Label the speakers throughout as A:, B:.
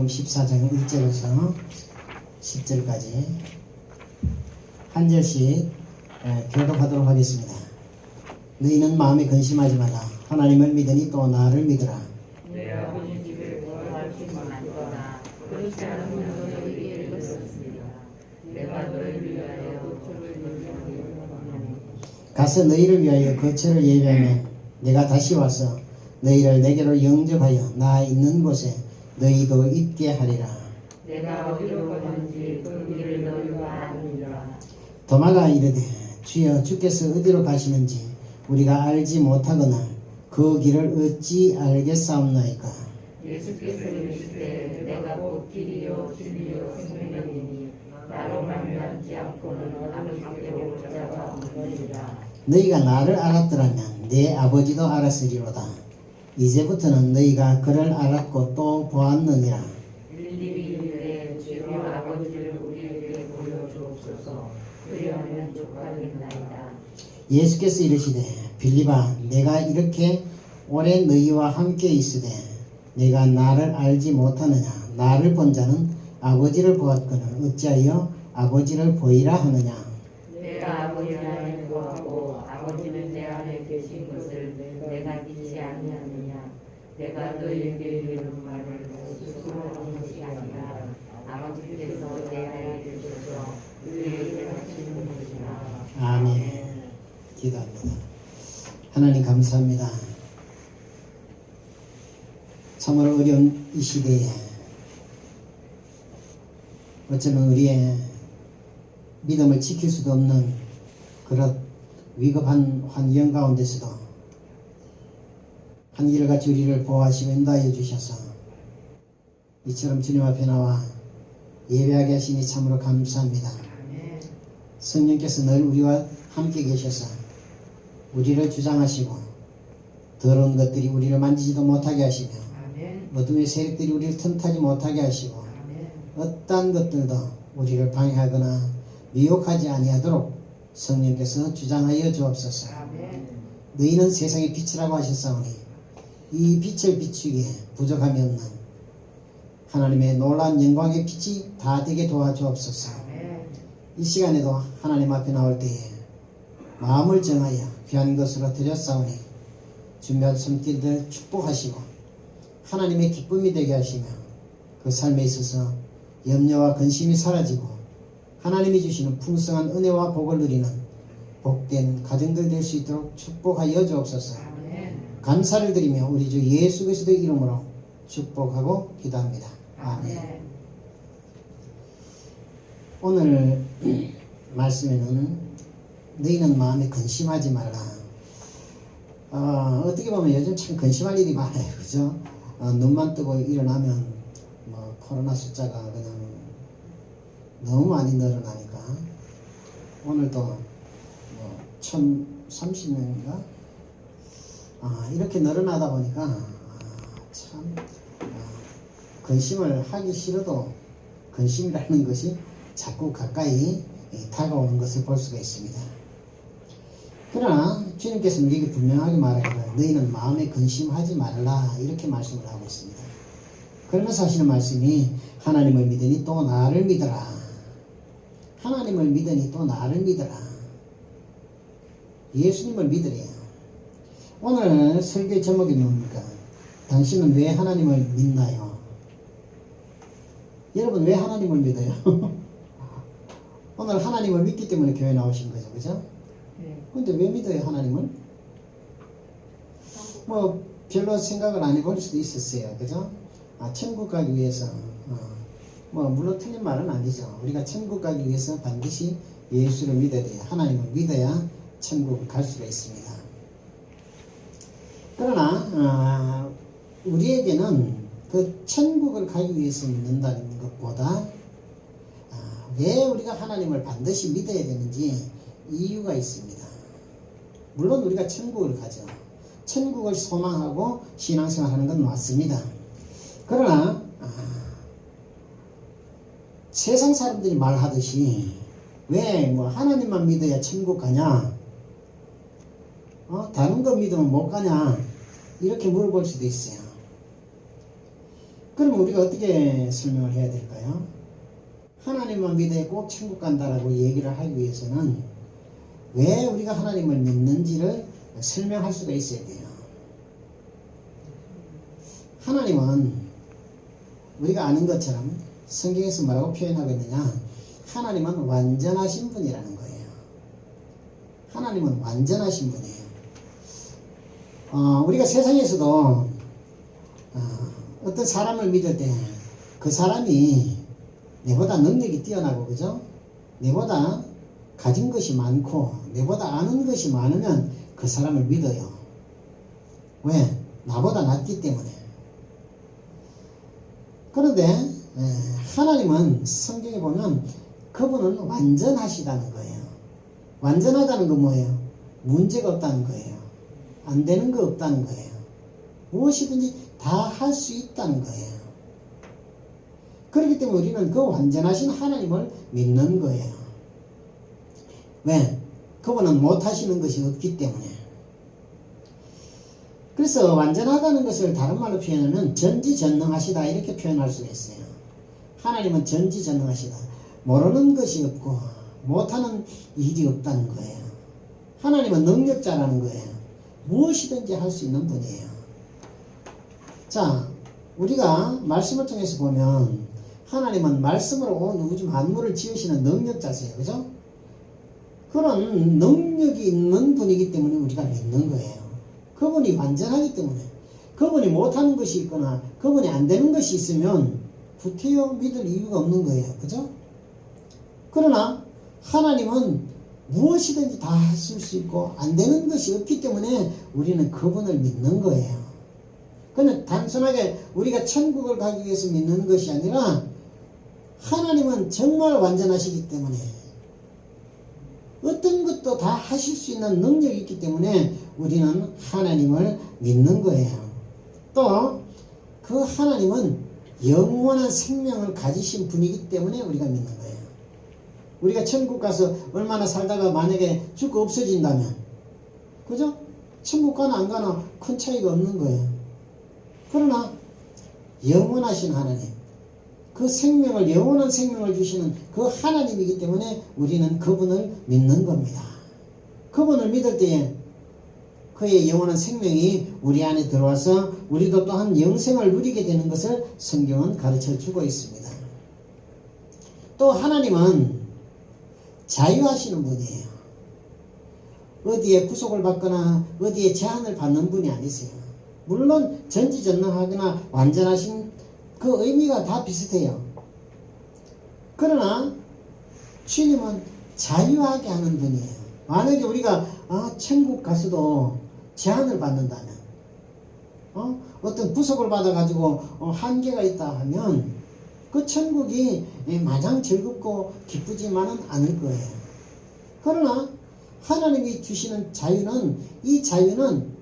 A: 마태복음 14장 1절에서 10절까지 한 절씩 교독하도록 하겠습니다. 너희는 마음에 근심하지 마라. 하나님을 믿으니 또 나를 믿으라.
B: 내 아버지 집에 거할 것이 많도다. 그렇지 않으면 너희에게 이르렀습니다. 내가 너희를 위하여 거처를 예비하노니
A: 가서 너희를 위하여 거처를 예비하며 내가 다시 와서 너희를 내게로 영접하여 나 있는 곳에 너희도 있게 하리라.
B: 내가 어디로 가는지 그 길을 너희가 아느니라.
A: 도마가 이르되 주여 주께서 어디로 가시는지 우리가 알지 못하거나 그 길을 어찌 알겠사옵나이까.
B: 예수께서 이르시되 내가 곧 길이요 진리요 생명이니 나로 말미암지 않고는 아버지께로 올 자가 없느니라.
A: 너희가 나를 알았더라면 내 아버지도 알았으리로다. 이제부터는 너희가 그를 알았고 또 보았느니라.
B: 빌립이 이르되 주여 아버지를 우리에게 보여주옵소서. 그리하면 족하겠나이다.
A: 예수께서 이르시되 빌립아 내가 이렇게 오래 너희와 함께 있으되 내가 나를 알지 못하느냐. 나를 본 자는 아버지를 보았거늘 어찌하여 아버지를 보이라 하느냐.
B: 내가 아버지 안에 거하고 아버지는 내 안에 계신 것을 내가 믿지 아니하느냐. 내가 너희에게 이르는 말을 스스로 하는 것이 아니라 아버지께서 내 안에 계셔서 너희에게 하시는 것이라.
A: 아멘. 기도합니다. 하나님 감사합니다. 참으로 어려운 이 시대에 어쩌면 우리의 믿음을 지킬 수도 없는 그런 위급한 환경 가운데서도 한결같이 우리를 보호하시고 인도하여 주셔서 이처럼 주님 앞에 나와 예배하게 하시니 참으로 감사합니다. 성령께서 늘 우리와 함께 계셔서 우리를 주장하시고 더러운 것들이 우리를 만지지도 못하게 하시며 어둠의 세력들이 우리를 틈타지 못하게 하시고 어떠한 것들도 우리를 방해하거나 미혹하지 아니하도록 성령께서 주장하여 주옵소서. 너희는 세상의 빛이라고 하셨사오니 이 빛을 비추기에 부족함이 없는 하나님의 놀라운 영광의 빛이 다 되게 도와주옵소서. 이 시간에도 하나님 앞에 나올 때에 마음을 정하여 귀한 것으로 드렸사오니 준비한 손길들 축복하시고 하나님의 기쁨이 되게 하시며 그 삶에 있어서 염려와 근심이 사라지고 하나님이 주시는 풍성한 은혜와 복을 누리는 복된 가정들 될 수 있도록 축복하여 주옵소서. 감사를 드리며 우리 주 예수 그리스도의 이름으로 축복하고 기도합니다. 아멘. 오늘 말씀에는 너희는 마음에 근심하지 말라. 어떻게 보면 요즘 참 근심할 일이 많아요. 그죠? 눈만 뜨고 일어나면 뭐 코로나 숫자가 그냥 너무 많이 늘어나니까 오늘도 뭐 1030명인가 이렇게 늘어나다 보니까 참 근심을 하기 싫어도 근심이라는 것이 자꾸 가까이 다가오는 것을 볼 수가 있습니다. 그러나 주님께서는 우리에게 분명하게 말하기를 너희는 마음에 근심하지 말라 이렇게 말씀을 하고 있습니다. 그러면서 하시는 말씀이 하나님을 믿으니 또 나를 믿어라. 하나님을 믿으니 또 나를 믿어라. 예수님을 믿으래요. 오늘 설교의 제목이 뭡니까? 당신은 왜 하나님을 믿나요? 여러분 왜 하나님을 믿어요? 오늘 하나님을 믿기 때문에 교회 나오신 거죠. 그죠? 근데 왜 믿어요 하나님을? 뭐 별로 생각을 안 해볼 수도 있었어요. 그죠? 천국 가기 위해서 뭐 물론 틀린 말은 아니죠. 우리가 천국 가기 위해서 반드시 예수를 믿어야 돼요. 하나님을 믿어야 천국을 갈 수가 있습니다. 그러나 우리에게는 그 천국을 가기 위해서 믿는다는 것보다 왜 우리가 하나님을 반드시 믿어야 되는지 이유가 있습니다. 물론 우리가 천국을 가죠. 천국을 소망하고 신앙생활하는 건 맞습니다. 그러나 세상 사람들이 말하듯이 왜 뭐 하나님만 믿어야 천국 가냐? 다른 거 믿으면 못 가냐? 이렇게 물어볼 수도 있어요. 그럼 우리가 어떻게 설명을 해야 될까요? 하나님만 믿어야 꼭 천국 간다라고 얘기를 하기 위해서는 왜 우리가 하나님을 믿는지를 설명할 수가 있어야 돼요. 하나님은 우리가 아는 것처럼 성경에서 뭐라고 표현하고 있느냐? 하나님은 완전하신 분이라는 거예요. 하나님은 완전하신 분이에요. 우리가 세상에서도 어떤 사람을 믿을 때 그 사람이 내보다 능력이 뛰어나고, 그죠? 내보다 가진 것이 많고 내보다 아는 것이 많으면 그 사람을 믿어요. 왜? 나보다 낫기 때문에. 그런데 하나님은 성경에 보면 그분은 완전하시다는 거예요. 완전하다는 건 뭐예요? 문제가 없다는 거예요. 안 되는 거 없다는 거예요. 무엇이든지 다 할 수 있다는 거예요. 그렇기 때문에 우리는 그 완전하신 하나님을 믿는 거예요. 왜? 그분은 못하시는 것이 없기 때문에. 그래서 완전하다는 것을 다른 말로 표현하면 전지전능하시다 이렇게 표현할 수가 있어요. 하나님은 전지전능하시다. 모르는 것이 없고 못하는 일이 없다는 거예요. 하나님은 능력자라는 거예요. 무엇이든지 할 수 있는 분이에요. 자, 우리가 말씀을 통해서 보면 하나님은 말씀으로 온 우주 만물을 지으시는 능력자세요. 그죠? 그런 능력이 있는 분이기 때문에 우리가 믿는 거예요. 그분이 완전하기 때문에. 그분이 못하는 것이 있거나 그분이 안 되는 것이 있으면 구태여 믿을 이유가 없는 거예요. 그죠? 그러나 하나님은 무엇이든지 다 하실 수 있고 안 되는 것이 없기 때문에 우리는 그분을 믿는 거예요. 그는 단순하게 우리가 천국을 가기 위해서 믿는 것이 아니라 하나님은 정말 완전하시기 때문에 어떤 것도 다 하실 수 있는 능력이 있기 때문에 우리는 하나님을 믿는 거예요. 또 그 하나님은 영원한 생명을 가지신 분이기 때문에 우리가 믿는 거예요. 우리가 천국 가서 얼마나 살다가 만약에 죽고 없어진다면, 그죠? 천국 가나 안 가나 큰 차이가 없는 거예요. 그러나 영원하신 하나님, 그 생명을, 영원한 생명을 주시는 그 하나님이기 때문에 우리는 그분을 믿는 겁니다. 그분을 믿을 때에 그의 영원한 생명이 우리 안에 들어와서 우리도 또한 영생을 누리게 되는 것을 성경은 가르쳐 주고 있습니다. 또 하나님은 자유하시는 분이에요. 어디에 구속을 받거나 어디에 제한을 받는 분이 아니세요. 물론 전지전능하거나 완전하신 그 의미가 다 비슷해요. 그러나 주님은 자유하게 하는 분이에요. 만약에 우리가 천국 가서도 제한을 받는다면, 어떤 구속을 받아가지고 한계가 있다 하면 그 천국이 마냥 즐겁고 기쁘지만은 않을 거예요. 그러나 하나님이 주시는 자유는, 이 자유는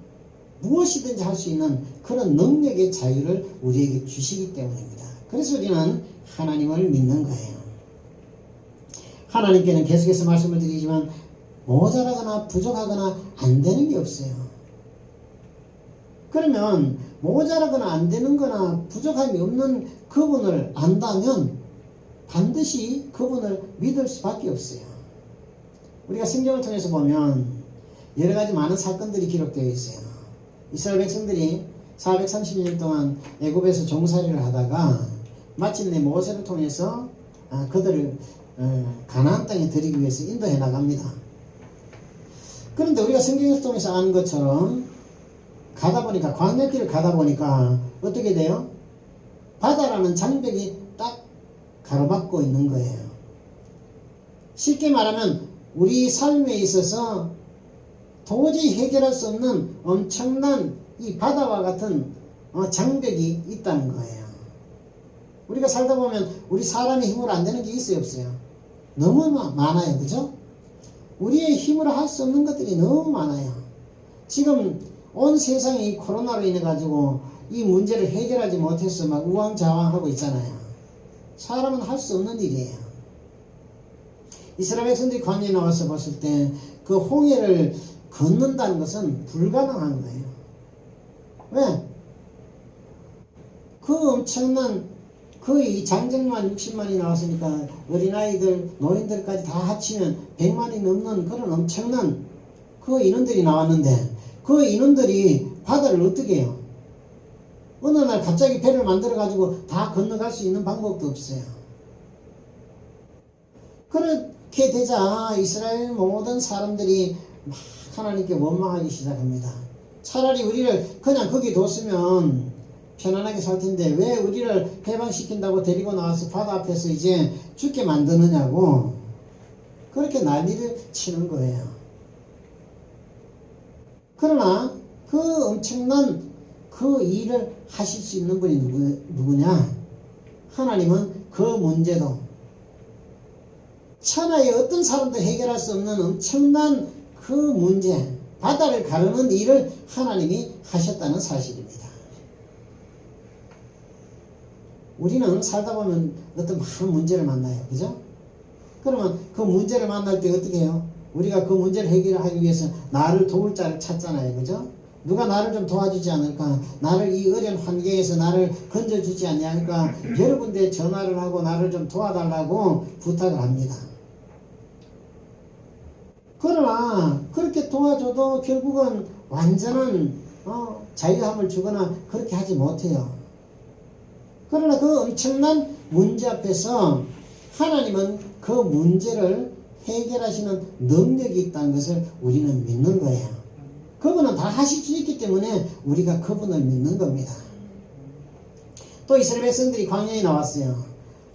A: 무엇이든지 할 수 있는 그런 능력의 자유를 우리에게 주시기 때문입니다. 그래서 우리는 하나님을 믿는 거예요. 하나님께는 계속해서 말씀을 드리지만 모자라거나 부족하거나 안 되는 게 없어요. 그러면 모자라거나 안 되는 거나 부족함이 없는 그분을 안다면 반드시 그분을 믿을 수밖에 없어요. 우리가 성경을 통해서 보면 여러 가지 많은 사건들이 기록되어 있어요. 이스라엘 백성들이 430년 동안 애굽에서 종살이를 하다가 마침내 모세를 통해서 그들을 가나안 땅에 들이기 위해서 인도해 나갑니다. 그런데 우리가 성경을 통해서 아는 것처럼 가다 보니까, 광야길을 가다 보니까 어떻게 돼요? 바다라는 장벽이 딱 가로막고 있는 거예요. 쉽게 말하면 우리 삶에 있어서 도저히 해결할 수 없는 엄청난 이 바다와 같은 장벽이 있다는 거예요. 우리가 살다 보면 우리 사람의 힘으로 안 되는 게 있어요, 없어요? 너무 많아요, 그죠? 우리의 힘으로 할 수 없는 것들이 너무 많아요. 지금 온 세상이 이 코로나로 인해 가지고 이 문제를 해결하지 못해서 막 우왕좌왕하고 있잖아요. 사람은 할 수 없는 일이에요. 이스라엘 백성들이 광야에 나와서 봤을 때 그 홍해를 걷는다는 것은 불가능한 거예요. 왜? 그 엄청난 거의 장정만 60만이 나왔으니까 어린아이들, 노인들까지 다 합치면 100만이 넘는 그런 엄청난 그 인원들이 나왔는데 그 인원들이 바다를 어떻게 해요? 어느 날 갑자기 배를 만들어 가지고 다 건너갈 수 있는 방법도 없어요. 그렇게 되자 이스라엘 모든 사람들이 막 하나님께 원망하기 시작합니다. 차라리 우리를 그냥 거기 뒀으면 편안하게 살 텐데 왜 우리를 해방시킨다고 데리고 나와서 바다 앞에서 이제 죽게 만드느냐고 그렇게 난리를 치는 거예요. 그러나 그 엄청난 그 일을 하실 수 있는 분이 누구냐? 하나님은 그 문제도 천하의 어떤 사람도 해결할 수 없는 엄청난 그 문제, 바다를 가르는 일을 하나님이 하셨다는 사실입니다. 우리는 살다 보면 어떤 많은 문제를 만나요. 그죠? 그러면 그 문제를 만날 때 어떻게 해요? 우리가 그 문제를 해결하기 위해서 나를 도울 자를 찾잖아요. 그죠? 누가 나를 좀 도와주지 않을까? 나를 이 어려운 환경에서 나를 건져주지 않을까? 여러 군데 전화를 하고 나를 좀 도와달라고 부탁을 합니다. 그러나 그렇게 도와줘도 결국은 완전한 자유함을 주거나 그렇게 하지 못해요. 그러나 그 엄청난 문제 앞에서 하나님은 그 문제를 해결하시는 능력이 있다는 것을 우리는 믿는 거예요. 그분은 다 하실 수 있기 때문에 우리가 그분을 믿는 겁니다. 또 이스라엘 백성들이 광야에 나왔어요.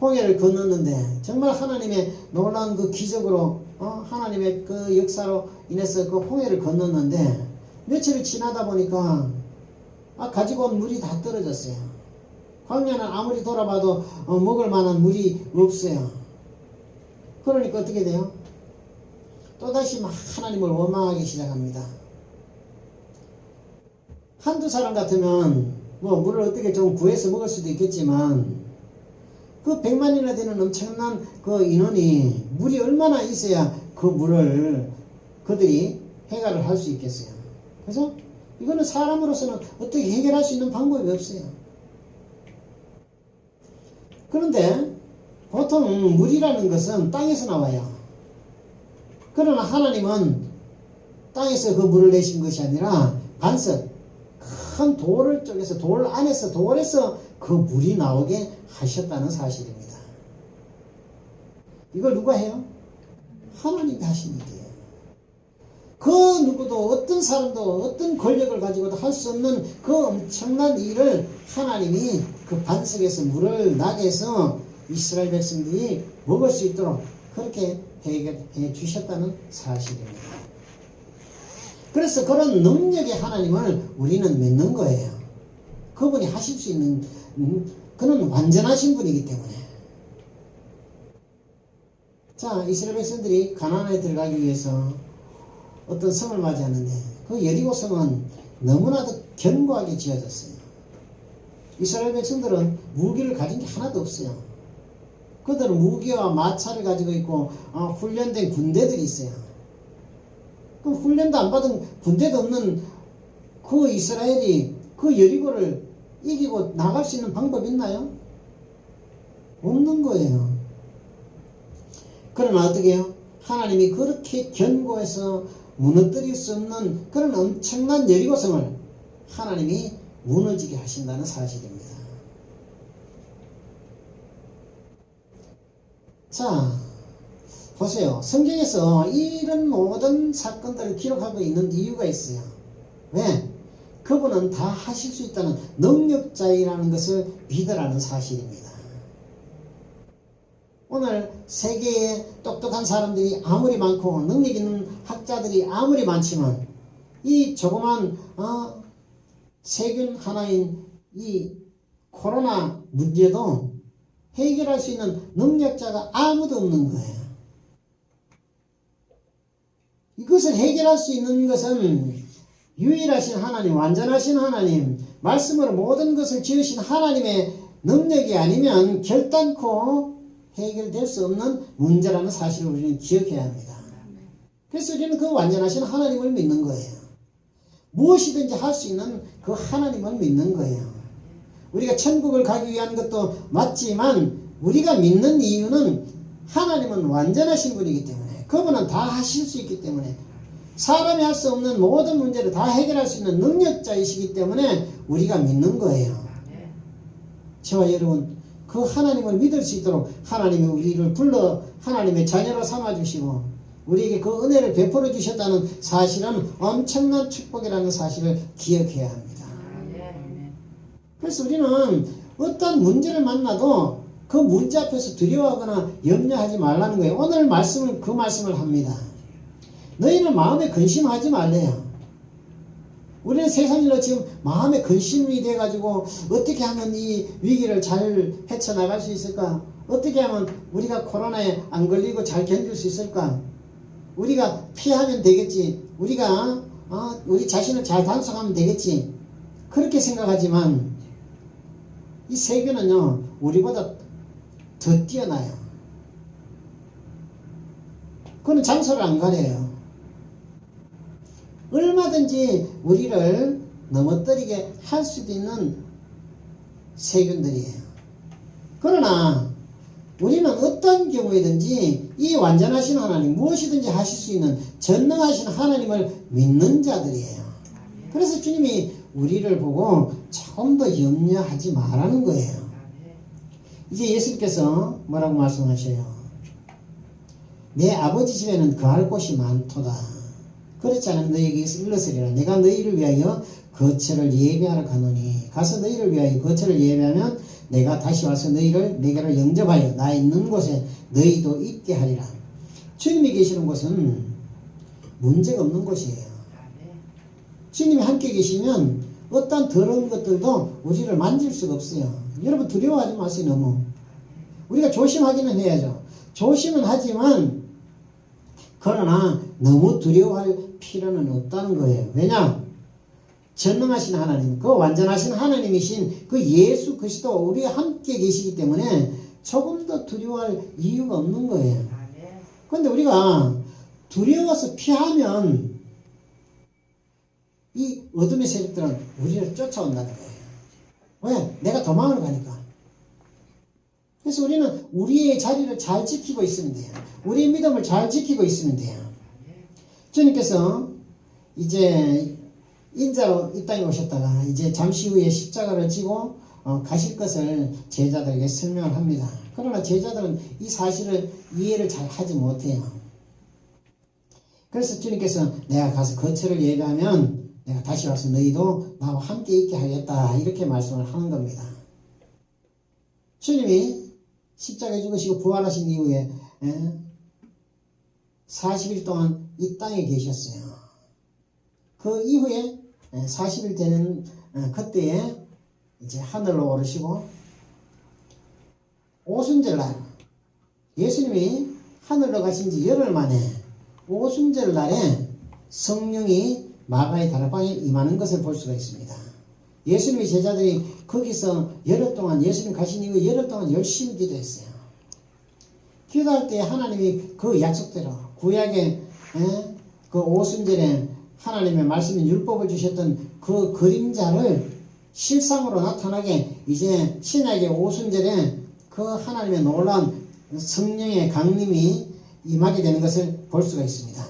A: 홍해를 건넜는데 정말 하나님의 놀라운 그 기적으로 하나님의 그 역사로 인해서 그 홍해를 건넜는데 며칠을 지나다 보니까 가지고 온 물이 다 떨어졌어요. 광야는 아무리 돌아봐도 먹을 만한 물이 없어요. 그러니까 어떻게 돼요? 또다시 막 하나님을 원망하기 시작합니다. 한두 사람 같으면 물을 어떻게 좀 구해서 먹을 수도 있겠지만 그 100만이나 되는 엄청난 그 인원이 물이 얼마나 있어야 그 물을 그들이 해결을 할 수 있겠어요. 그래서 이거는 사람으로서는 어떻게 해결할 수 있는 방법이 없어요. 그런데 보통 물이라는 것은 땅에서 나와요. 그러나 하나님은 땅에서 그 물을 내신 것이 아니라 반석, 큰 돌을 쪼개서 돌에서 그 물이 나오게 하셨다는 사실입니다. 이걸 누가 해요? 하나님이 하신 일이에요. 그 누구도 어떤 사람도 어떤 권력을 가지고도 할 수 없는 그 엄청난 일을 하나님이 그 반석에서 물을 나게 해서 이스라엘 백성들이 먹을 수 있도록 그렇게 해결해 주셨다는 사실입니다. 그래서 그런 능력의 하나님을 우리는 믿는 거예요. 그분이 하실 수 있는 그는 완전하신 분이기 때문에. 자, 이스라엘 백성들이 가나안에 들어가기 위해서 어떤 성을 맞이하는데 그 여리고 성은 너무나도 견고하게 지어졌어요. 이스라엘 백성들은 무기를 가진 게 하나도 없어요. 그들은 무기와 마차를 가지고 있고 훈련된 군대들이 있어요. 그럼 훈련도 안 받은 군대도 없는 그 이스라엘이 그 여리고를 이기고 나갈 수 있는 방법이 있나요? 없는 거예요. 그러나 어떻게 해요? 하나님이 그렇게 견고해서 무너뜨릴 수 없는 그런 엄청난 여리고성을 하나님이 무너지게 하신다는 사실입니다. 자, 보세요. 성경에서 이런 모든 사건들을 기록하고 있는 이유가 있어요. 왜? 그분은 다 하실 수 있다는 능력자이라는 것을 믿으라는 사실입니다. 오늘 세계에 똑똑한 사람들이 아무리 많고 능력 있는 학자들이 아무리 많지만 이 조그만 세균 하나인 이 코로나 문제도 해결할 수 있는 능력자가 아무도 없는 거예요. 이것을 해결할 수 있는 것은 유일하신 하나님, 완전하신 하나님, 말씀으로 모든 것을 지으신 하나님의 능력이 아니면 결단코 해결될 수 없는 문제라는 사실을 우리는 기억해야 합니다. 그래서 우리는 그 완전하신 하나님을 믿는 거예요. 무엇이든지 할 수 있는 그 하나님을 믿는 거예요. 우리가 천국을 가기 위한 것도 맞지만 우리가 믿는 이유는 하나님은 완전하신 분이기 때문에 그분은 다 하실 수 있기 때문에 사람이 할 수 없는 모든 문제를 다 해결할 수 있는 능력자이시기 때문에 우리가 믿는 거예요. 저와 여러분 그 하나님을 믿을 수 있도록 하나님이 우리를 불러 하나님의 자녀로 삼아주시고 우리에게 그 은혜를 베풀어 주셨다는 사실은 엄청난 축복이라는 사실을 기억해야 합니다. 그래서 우리는 어떤 문제를 만나도 그 문제 앞에서 두려워하거나 염려하지 말라는 거예요. 오늘 말씀은 그 말씀을 합니다. 너희는 마음에 근심하지 말래요. 우리는 세상일로 지금 마음에 근심이 돼가지고 어떻게 하면 이 위기를 잘 헤쳐나갈 수 있을까? 어떻게 하면 우리가 코로나에 안 걸리고 잘 견딜 수 있을까? 우리가 피하면 되겠지. 우리가 우리 자신을 잘 단속하면 되겠지. 그렇게 생각하지만 이 세계는요 우리보다 더 뛰어나요. 그는 장소를 안 가려요. 얼마든지 우리를 넘어뜨리게 할 수도 있는 세균들이에요. 그러나 우리는 어떤 경우에든지 이 완전하신 하나님, 무엇이든지 하실 수 있는 전능하신 하나님을 믿는 자들이에요. 그래서 주님이 우리를 보고 조금 더 염려하지 말라는 거예요. 이제 예수님께서 뭐라고 말씀하셔요? 내 아버지 집에는 거할 곳이 많도다. 그렇지 않으면 너희에게 일러서리라. 내가 너희를 위하여 거처를 예비하러 가노니 가서 너희를 위하여 거처를 예비하면 내가 다시 와서 너희를 내게로 영접하여 나 있는 곳에 너희도 있게 하리라. 주님이 계시는 곳은 문제가 없는 곳이에요. 주님이 함께 계시면 어떤 더러운 것들도 우리를 만질 수가 없어요. 여러분 두려워하지 마세요. 너무 우리가 조심하기는 해야죠. 조심은 하지만 그러나 너무 두려워할 필요는 없다는 거예요. 왜냐? 전능하신 하나님, 그 완전하신 하나님이신 그 예수 그리스도 우리와 함께 계시기 때문에 조금 더 두려워할 이유가 없는 거예요. 그런데 우리가 두려워서 피하면 이 어둠의 세력들은 우리를 쫓아온다는 거예요. 왜? 내가 도망을 가니까. 그래서 우리는 우리의 자리를 잘 지키고 있으면 돼요. 우리의 믿음을 잘 지키고 있으면 돼요. 주님께서 이제 인자로 이 땅에 오셨다가 이제 잠시 후에 십자가를 지고 가실 것을 제자들에게 설명을 합니다. 그러나 제자들은 이 사실을 이해를 잘 하지 못해요. 그래서 주님께서 내가 가서 거처를 예비하면 내가 다시 와서 너희도 나와 함께 있게 하겠다 이렇게 말씀을 하는 겁니다. 주님이 십자가에 죽으시고 부활하신 이후에 40일 동안 이 땅에 계셨어요. 그 이후에 40일 되는 그때에 이제 하늘로 오르시고 오순절날 예수님이 하늘로 가신 지 열흘 만에 오순절날에 성령이 마가의 다락방에 임하는 것을 볼 수가 있습니다. 예수님의 제자들이 거기서 열흘 동안 예수님 가신 이후에 열흘 동안 열심히 기도했어요. 기도할 때 하나님이 그 약속대로 구약의 그 오순절에 하나님의 말씀인 율법을 주셨던 그 그림자를 실상으로 나타나게 이제 신약의 오순절에 그 하나님의 놀라운 성령의 강림이 임하게 되는 것을 볼 수가 있습니다.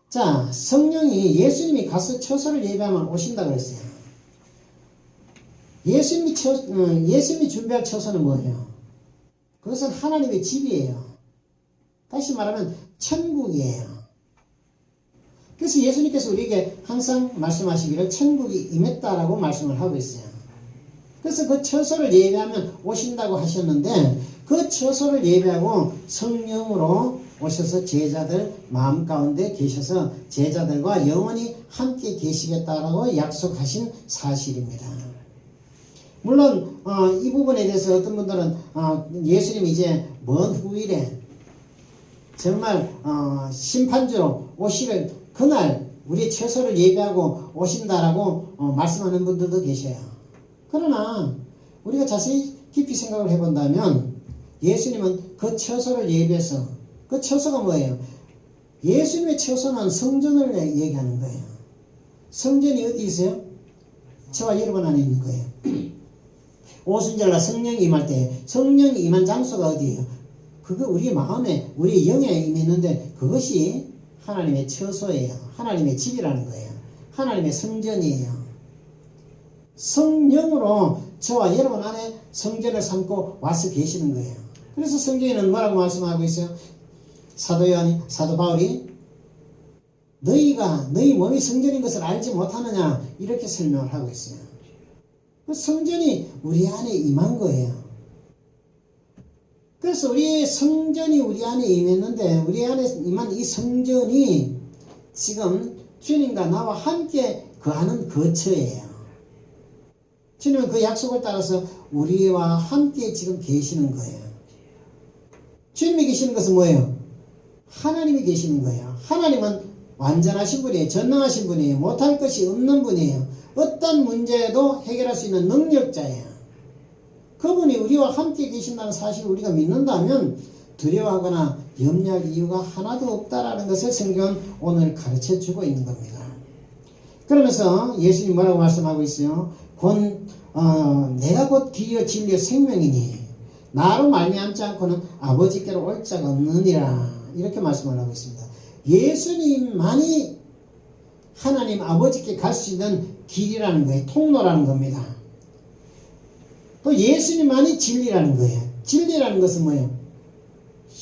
A: 자, 성령이 예수님이 가서 처소를 예비하면 오신다 그랬어요. 예수님이 준비할 처소는 뭐예요? 그것은 하나님의 집이에요. 다시 말하면 천국이에요. 그래서 예수님께서 우리에게 항상 말씀하시기를 천국이 임했다라고 말씀을 하고 있어요. 그래서 그 처소를 예배하면 오신다고 하셨는데 그 처소를 예배하고 성령으로 오셔서 제자들 마음 가운데 계셔서 제자들과 영원히 함께 계시겠다라고 약속하신 사실입니다. 물론 이 부분에 대해서 어떤 분들은 예수님이 이제 먼 후일에 정말 심판주로 오실 그날 우리의 처소를 예배하고 오신다라고 말씀하는 분들도 계셔요. 그러나 우리가 자세히 깊이 생각을 해본다면 예수님은 그 처소를 예배해서 그 처소가 뭐예요? 예수님의 처소는 성전을 얘기하는 거예요. 성전이 어디 있어요? 저와 여러분 안에 있는 거예요. 오순절날 성령이 임할 때 성령이 임한 장소가 어디예요? 그거 우리 마음에 우리 영에 임했는데 그것이 하나님의 처소예요. 하나님의 집이라는 거예요. 하나님의 성전이에요. 성령으로 저와 여러분 안에 성전을 삼고 와서 계시는 거예요. 그래서 성경에는 뭐라고 말씀하고 있어요? 사도 바울이 너희가 너희 몸이 성전인 것을 알지 못하느냐 이렇게 설명을 하고 있어요. 성전이 우리 안에 임한 거예요. 그래서 우리 성전이 우리 안에 임했는데 우리 안에 임한 이 성전이 지금 주님과 나와 함께 거하는 거처예요. 주님은 그 약속을 따라서 우리와 함께 지금 계시는 거예요. 주님이 계시는 것은 뭐예요? 하나님이 계시는 거예요. 하나님은 완전하신 분이에요. 전능하신 분이에요. 못할 것이 없는 분이에요. 어떤 문제도 해결할 수 있는 능력자예요. 그분이 우리와 함께 계신다는 사실을 우리가 믿는다면 두려워하거나 염려할 이유가 하나도 없다라는 것을 성경은 오늘 가르쳐주고 있는 겁니다. 그러면서 예수님 뭐라고 말씀하고 있어요? 내가 곧 길이요 진리요 생명이니 나로 말미암지 않고는 아버지께로 올 자가 없느니라 이렇게 말씀을 하고 있습니다. 예수님만이 하나님 아버지께 갈 수 있는 길이라는 거예요. 통로라는 겁니다. 또 예수님만이 진리라는 거예요. 진리라는 것은 뭐예요?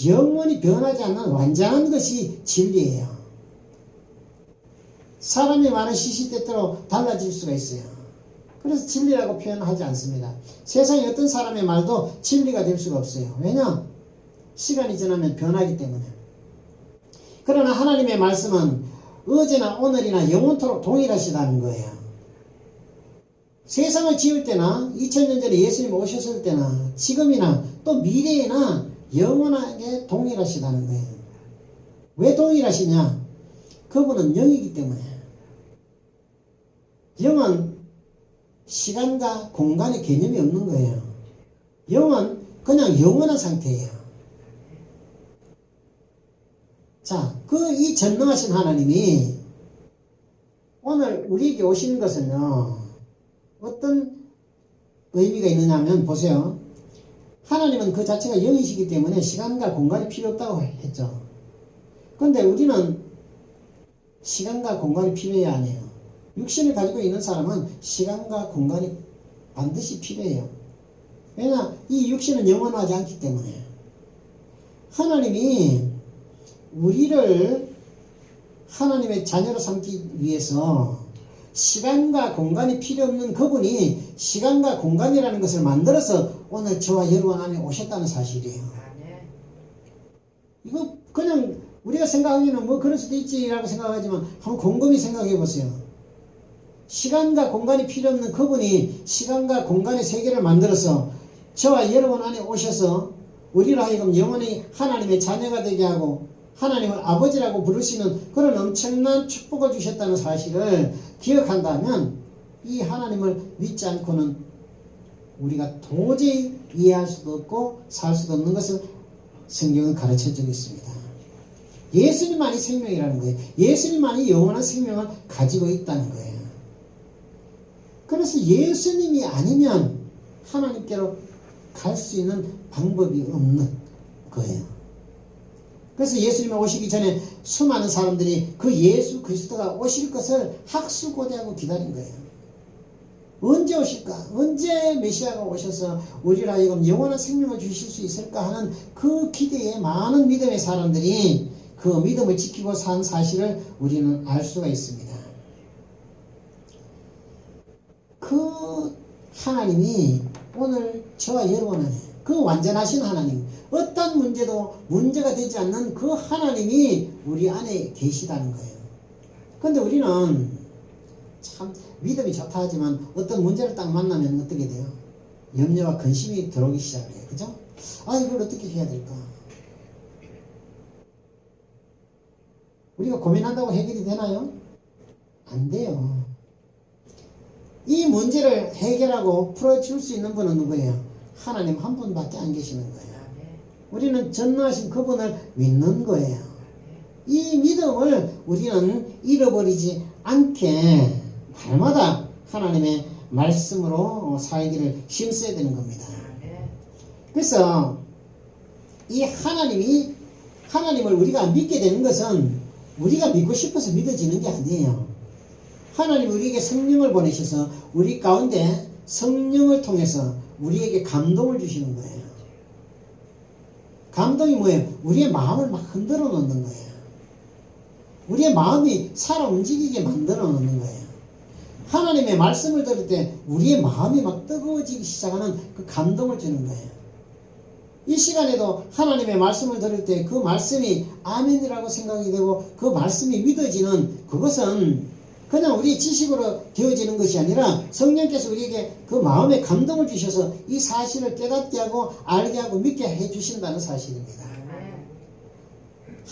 A: 영원히 변하지 않는 완전한 것이 진리예요. 사람의 말은 시시때때로 달라질 수가 있어요. 그래서 진리라고 표현하지 않습니다. 세상에 어떤 사람의 말도 진리가 될 수가 없어요. 왜냐? 시간이 지나면 변하기 때문에. 그러나 하나님의 말씀은 어제나 오늘이나 영원토록 동일하시다는 거예요. 세상을 지을 때나 2000년 전에 예수님 오셨을 때나 지금이나 또 미래에나 영원하게 동일하시다는 거예요. 왜 동일하시냐? 그분은 영이기 때문에. 영은 시간과 공간의 개념이 없는 거예요. 영은 그냥 영원한 상태예요. 자, 이 전능하신 하나님이 오늘 우리에게 오시는 것은요, 어떤 의미가 있느냐 하면, 보세요. 하나님은 그 자체가 영이시기 때문에 시간과 공간이 필요 없다고 했죠. 그런데 우리는 시간과 공간이 필요해야 하네요. 육신을 가지고 있는 사람은 시간과 공간이 반드시 필요해요. 왜냐? 이 육신은 영원하지 않기 때문에. 하나님이 우리를 하나님의 자녀로 삼기 위해서 시간과 공간이 필요 없는 그분이 시간과 공간이라는 것을 만들어서 오늘 저와 여러분 안에 오셨다는 사실이에요. 이거 그냥 우리가 생각하기에는 뭐 그럴 수도 있지라고 생각하지만 한번 곰곰이 생각해 보세요. 시간과 공간이 필요 없는 그분이 시간과 공간의 세계를 만들어서 저와 여러분 안에 오셔서 우리로 하여금 영원히 하나님의 자녀가 되게 하고 하나님을 아버지라고 부르시는 그런 엄청난 축복을 주셨다는 사실을 기억한다면 이 하나님을 믿지 않고는 우리가 도저히 이해할 수도 없고 살 수도 없는 것을 성경은 가르쳐주고 있습니다. 예수님만이 생명이라는 거예요. 예수님만이 영원한 생명을 가지고 있다는 거예요. 그래서 예수님이 아니면 하나님께로 갈 수 있는 방법이 없는 거예요. 그래서 예수님이 오시기 전에 수많은 사람들이 그 예수 그리스도가 오실 것을 학수고대하고 기다린 거예요. 언제 오실까? 언제 메시아가 오셔서 우리를 하여금 영원한 생명을 주실 수 있을까 하는 그 기대에 많은 믿음의 사람들이 그 믿음을 지키고 산 사실을 우리는 알 수가 있습니다. 그 하나님이 오늘 저와 여러분 안에 그 완전하신 하나님, 어떤 문제도 문제가 되지 않는 그 하나님이 우리 안에 계시다는 거예요. 그런데 우리는 참 믿음이 좋다 하지만 어떤 문제를 딱 만나면 어떻게 돼요? 염려와 근심이 들어오기 시작해요. 그죠? 아, 이걸 어떻게 해야 될까? 우리가 고민한다고 해결이 되나요? 안 돼요. 이 문제를 해결하고 풀어줄 수 있는 분은 누구예요? 하나님 한 분밖에 안 계시는 거예요. 우리는 전능하신 그분을 믿는 거예요. 이 믿음을 우리는 잃어버리지 않게 날마다 하나님의 말씀으로 살기를 힘써야 되는 겁니다. 그래서 이 하나님을 우리가 믿게 되는 것은 우리가 믿고 싶어서 믿어지는 게 아니에요. 하나님 우리에게 성령을 보내셔서 우리 가운데 성령을 통해서 우리에게 감동을 주시는 거예요. 감동이 뭐예요? 우리의 마음을 막 흔들어 놓는 거예요. 우리의 마음이 살아 움직이게 만들어 놓는 거예요. 하나님의 말씀을 들을 때 우리의 마음이 막 뜨거워지기 시작하는 그 감동을 주는 거예요. 이 시간에도 하나님의 말씀을 들을 때 그 말씀이 아멘이라고 생각이 되고 그 말씀이 믿어지는 그것은 그냥 우리 지식으로 되어지는 것이 아니라 성령께서 우리에게 그 마음에 감동을 주셔서 이 사실을 깨닫게 하고 알게 하고 믿게 해 주신다는 사실입니다.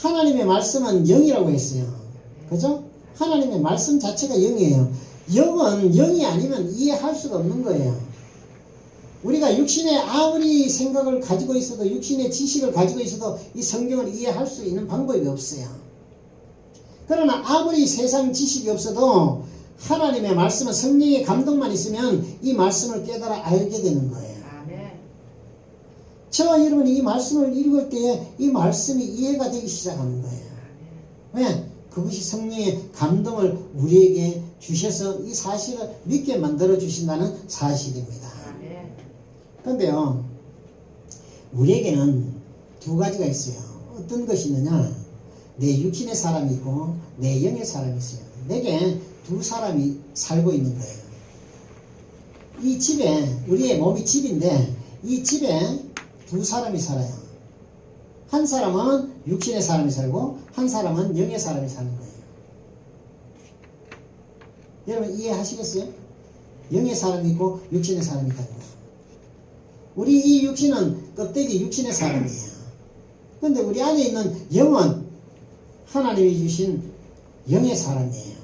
A: 하나님의 말씀은 영이라고 했어요. 그죠? 하나님의 말씀 자체가 영이에요. 영은 영이 아니면 이해할 수가 없는 거예요. 우리가 육신의 아무리 생각을 가지고 있어도 육신의 지식을 가지고 있어도 이 성경을 이해할 수 있는 방법이 없어요. 그러나 아무리 세상 지식이 없어도 하나님의 말씀은 성령의 감동만 있으면 이 말씀을 깨달아 알게 되는 거예요. 저와 여러분이 이 말씀을 읽을 때에 이 말씀이 이해가 되기 시작하는 거예요. 왜? 그것이 성령의 감동을 우리에게 주셔서 이 사실을 믿게 만들어 주신다는 사실입니다. 그런데요, 우리에게는 두 가지가 있어요. 어떤 것이 있느냐? 내 육신의 사람이 있고 내 영의 사람이 있어요. 내게 두 사람이 살고 있는 거예요. 이 집에, 우리의 몸이 집인데 이 집에 두 사람이 살아요. 한 사람은 육신의 사람이 살고 한 사람은 영의 사람이 사는 거예요. 여러분 이해하시겠어요? 영의 사람이 있고 육신의 사람이 있다는 거예요. 우리 이 육신은 껍데기 육신의 사람이에요. 그런데 우리 안에 있는 영은 하나님이 주신 영의 사람이에요.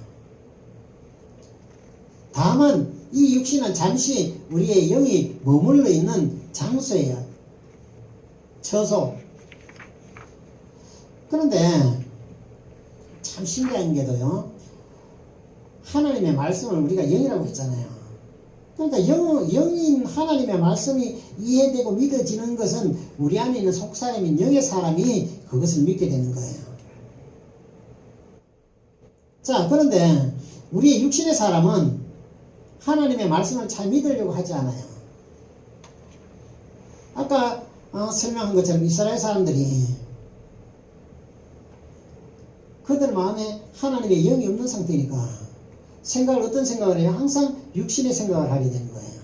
A: 다만 이 육신은 잠시 우리의 영이 머물러 있는 장소예요. 처소. 그런데 참 신기한 게도요, 하나님의 말씀을 우리가 영이라고 했잖아요. 그러니까 영인 하나님의 말씀이 이해되고 믿어지는 것은 우리 안에 있는 속사람인 영의 사람이 그것을 믿게 되는 거예요. 자, 그런데 우리의 육신의 사람은 하나님의 말씀을 잘 믿으려고 하지 않아요. 아까 설명한 것처럼 이스라엘 사람들이 그들 마음에 하나님의 영이 없는 상태니까 어떤 생각을 해요? 항상 육신의 생각을 하게 되는 거예요.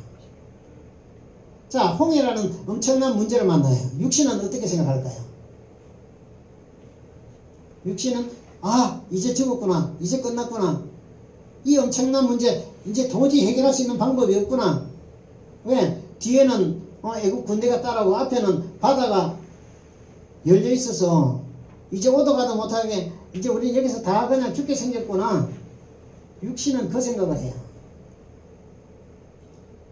A: 자, 홍해라는 엄청난 문제를 만나요. 육신은 어떻게 생각할까요? 육신은 이제 죽었구나, 이제 끝났구나, 이 엄청난 문제 이제 도저히 해결할 수 있는 방법이 없구나. 왜? 뒤에는 애국 군대가 따라오고 앞에는 바다가 열려 있어서 이제 오도 가도 못하게 이제 우리 여기서 다 그냥 죽게 생겼구나. 육신은 그 생각을 해요.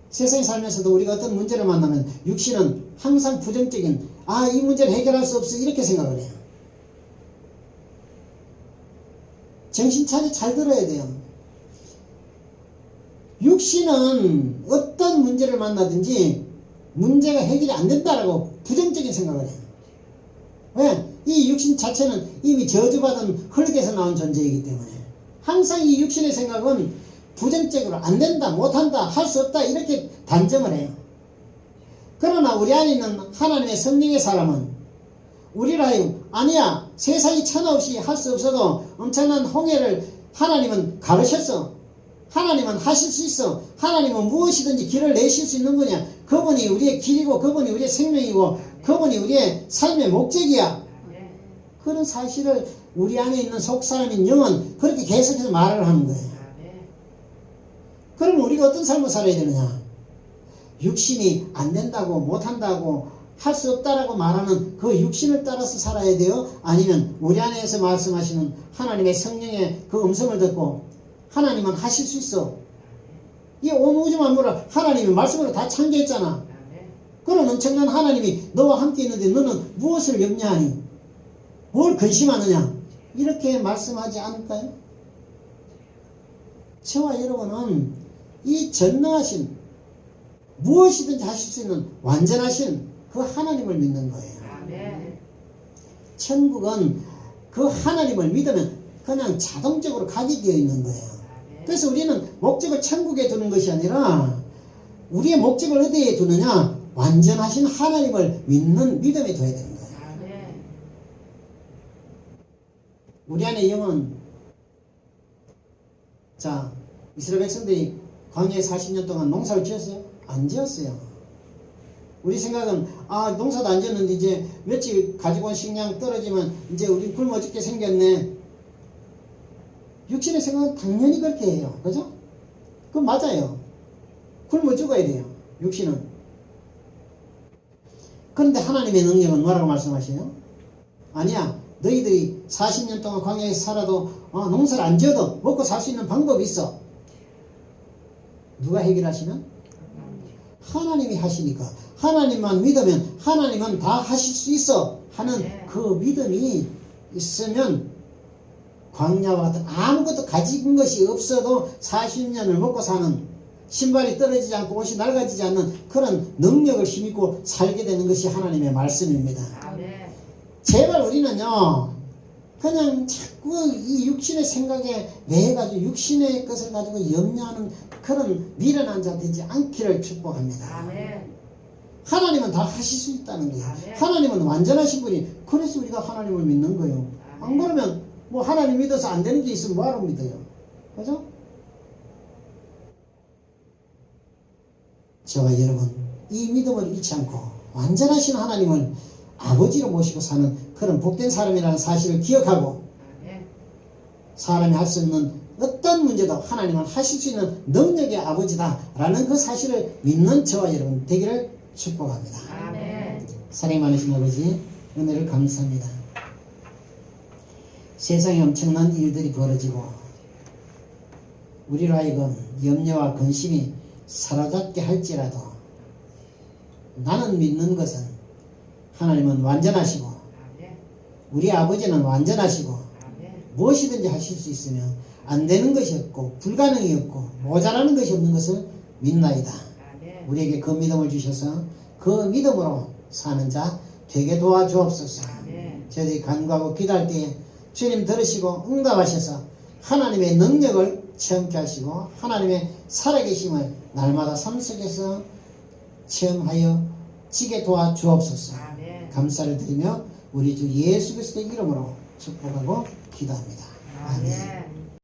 A: 세상에 살면서도 우리가 어떤 문제를 만나면 육신은 항상 부정적인 이 문제를 해결할 수 없어 이렇게 생각을 해요. 정신 차려 잘 들어야 돼요. 육신은 어떤 문제를 만나든지 문제가 해결이 안 된다라고 부정적인 생각을 해요. 왜? 이 육신 자체는 이미 저주받은 흙에서 나온 존재이기 때문에 항상 이 육신의 생각은 부정적으로 안 된다, 못한다, 할 수 없다 이렇게 단정을 해요. 그러나 우리 안에 있는 하나님의 성령의 사람은 우리를 하여금 아니야, 세상이 천하 없이 할 수 없어도 엄청난 홍해를 하나님은 가르셨어. 하나님은 하실 수 있어. 하나님은 무엇이든지 길을 내실 수 있는 분이야. 그분이 우리의 길이고 그분이 우리의 생명이고 그분이 우리의 삶의 목적이야. 그런 사실을 우리 안에 있는 속사람인 영은 그렇게 계속해서 말을 하는 거예요. 그럼 우리가 어떤 삶을 살아야 되느냐? 육신이 안 된다고 못한다고 할 수 없다라고 말하는 그 육신을 따라서 살아야 돼요? 아니면 우리 안에서 말씀하시는 하나님의 성령의 그 음성을 듣고 하나님은 하실 수 있어. 이 온 우주 만물을 하나님이 말씀으로 다 창조했잖아. 그런 엄청난 하나님이 너와 함께 있는데 너는 무엇을 염려하니? 뭘 근심하느냐? 이렇게 말씀하지 않을까요? 저와 여러분은 이 전능하신 무엇이든지 하실 수 있는 완전하신 그 하나님을 믿는 거예요.
B: 아멘.
A: 천국은 그 하나님을 믿으면 그냥 자동적으로 가게 되어 있는 거예요. 그래서 우리는 목적을 천국에 두는 것이 아니라 우리의 목적을 어디에 두느냐? 완전하신 하나님을 믿는 믿음에 둬야 되는 거예요.
B: 아멘.
A: 우리 안에 영은 자 이스라엘 백성들이 광야에 40년 동안 농사를 지었어요? 안 지었어요. 우리 생각은 농사도 안 지었는데 이제 며칠 가지고 온 식량 떨어지면 이제 우리 굶어 죽게 생겼네. 육신의 생각은 당연히 그렇게 해요. 그죠? 그건 맞아요. 굶어 죽어야 돼요. 육신은. 그런데 하나님의 능력은 뭐라고 말씀하세요? 아니야. 너희들이 40년 동안 광야에서 살아도 농사를 안 지어도 먹고 살 수 있는 방법이 있어. 누가 해결하시면? 하나님이 하시니까. 하나님만 믿으면 하나님은 다 하실 수 있어 하는 그 믿음이 있으면 광야와 같은 아무것도 가진 것이 없어도 40년을 먹고 사는, 신발이 떨어지지 않고 옷이 낡아지지 않는 그런 능력을 힘입고 살게 되는 것이 하나님의 말씀입니다.
B: 아멘.
A: 제발 우리는요 그냥 자꾸 이 육신의 생각에 매해가지고 육신의 것을 가지고 염려하는 그런 미련한 자 되지 않기를 축복합니다.
B: 아멘.
A: 하나님은 다 하실 수 있다는 거예요.
B: 아멘.
A: 하나님은 완전하신 분이. 그래서 우리가 하나님을 믿는 거예요. 안 그러면 뭐 하나님 믿어서 안 되는 게 있으면 뭐하러 믿어요. 그죠? 저와 여러분 이 믿음을 잃지 않고 완전하신 하나님을 아버지로 모시고 사는 그런 복된 사람이라는 사실을 기억하고 사람이 할 수 없는 어떤 문제도 하나님은 하실 수 있는 능력의 아버지다라는 그 사실을 믿는 저와 여러분 되기를 축복합니다.
B: 아멘.
A: 사랑이 많으신 아버지 은혜를 감사합니다. 세상에 엄청난 일들이 벌어지고 우리로 하여금 염려와 근심이 사로잡게 할지라도 나는 믿는 것은 하나님은 완전하시고 우리 아버지는 완전하시고 무엇이든지 하실 수 있으며 안 되는 것이 없고 불가능이 없고 모자라는 것이 없는 것을 믿나이다. 우리에게 그 믿음을 주셔서 그 믿음으로 사는 자 되게 도와주옵소서. 저희들이 간구하고 기도할 때에 주님 들으시고 응답하셔서 하나님의 능력을 체험케 하시고 하나님의 살아계심을 날마다 삶 속에서 체험하여 지게 도와주옵소서. 감사를 드리며 우리 주 예수 그리스도의 이름으로 축복하고 기도합니다. 아멘.